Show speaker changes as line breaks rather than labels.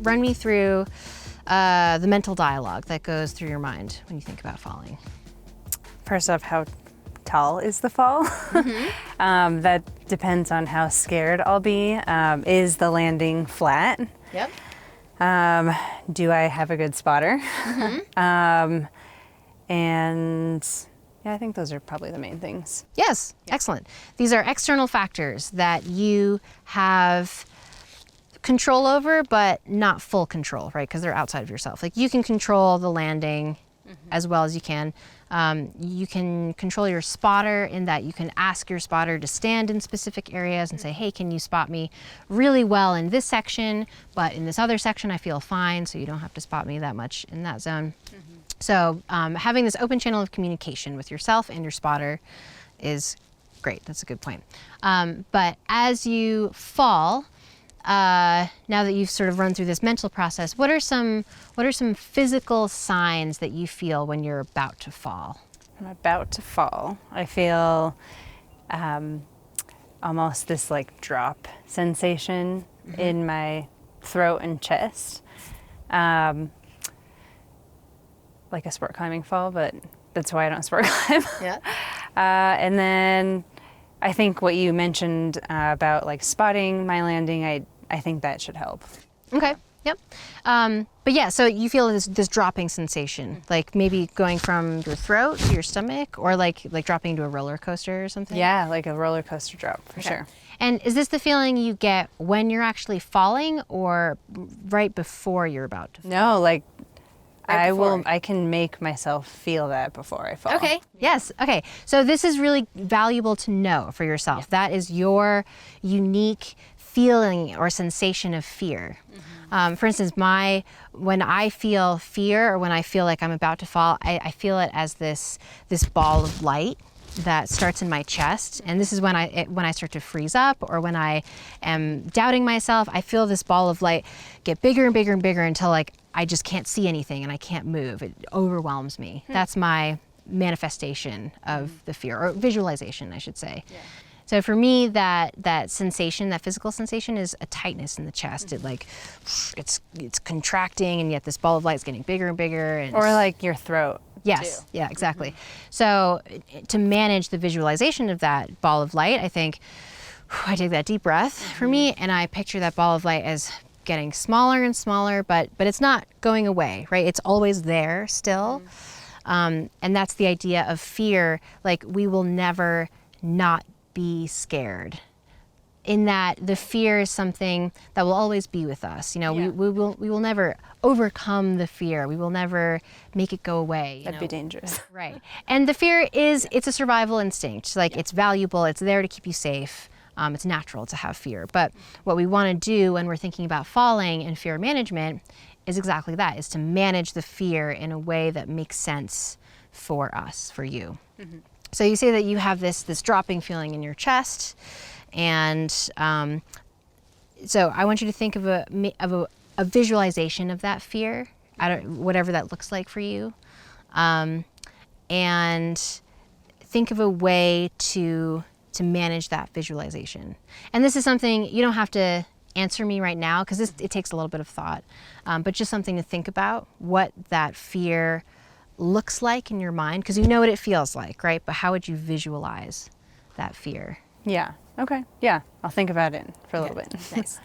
run me through the mental dialogue that goes through your mind when you think about falling.
First off, how tall is the fall? That depends on how scared I'll be. Is the landing flat?
Yep.
Do I have a good spotter? And yeah, I think those are probably the main things.
Yes, excellent. These are external factors that you have control over, but not full control, right? Because they're outside of yourself. Like, you can control the landing as well as you can. You can control your spotter in that you can ask your spotter to stand in specific areas and say, hey, can you spot me really well in this section, but in this other section I feel fine, so you don't have to spot me that much in that zone. So having this open channel of communication with yourself and your spotter is great. That's a good point. But as you fall, now that you've sort of run through this mental process, what are some physical signs that you feel when you're about to fall?
I'm about to fall. I feel almost this like drop sensation in my throat and chest. Like a sport climbing fall, but that's why I don't sport climb.
Yeah.
And then I think what you mentioned about like spotting my landing, I think that should help.
Okay. Yep. But yeah, so you feel this dropping sensation, like maybe going from your throat to your stomach, or like dropping into a roller coaster or something?
Yeah, like a roller coaster drop, for sure.
And is this the feeling you get when you're actually falling, or right before you're about to fall?
No, like
Right
I can make myself feel that before I fall.
Okay. Yes. Okay. So this is really valuable to know for yourself. Yeah. That is your unique feeling or sensation of fear. For instance, when I feel fear, or when I feel like I'm about to fall, I feel it as this ball of light that starts in my chest. And this is when I start to freeze up, or when I am doubting myself. I feel this ball of light get bigger and bigger and bigger until like I just can't see anything and I can't move. It overwhelms me. That's my manifestation of the fear, or visualization, I should say. Yeah. So for me, that sensation, that physical sensation, is a tightness in the chest. It like, it's contracting, and yet this ball of light is getting bigger and bigger. And
or like your throat.
Yes.
Too.
Yeah, exactly. So to manage the visualization of that ball of light, I think I take that deep breath for me, and I picture that ball of light as getting smaller and smaller, but it's not going away, right? It's always there still. And that's the idea of fear. Like, we will never not be scared, in that the fear is something that will always be with us. You know, we will never overcome the fear. We will never make it go away.
That'd be dangerous.
Right. And the fear it's a survival instinct. Like, it's valuable. It's there to keep you safe. It's natural to have fear. But what we want to do when we're thinking about falling and fear management is exactly that, is to manage the fear in a way that makes sense for us, for you. So you say that you have this dropping feeling in your chest, and so I want you to think of a visualization of that fear, whatever that looks like for you, and think of a way to manage that visualization. And this is something you don't have to answer me right now, because it takes a little bit of thought, but just something to think about, what that fear looks like in your mind, because you know what it feels like, right? But how would you visualize that fear?
Yeah. Okay. Yeah. I'll think about it for a little bit.
Nice.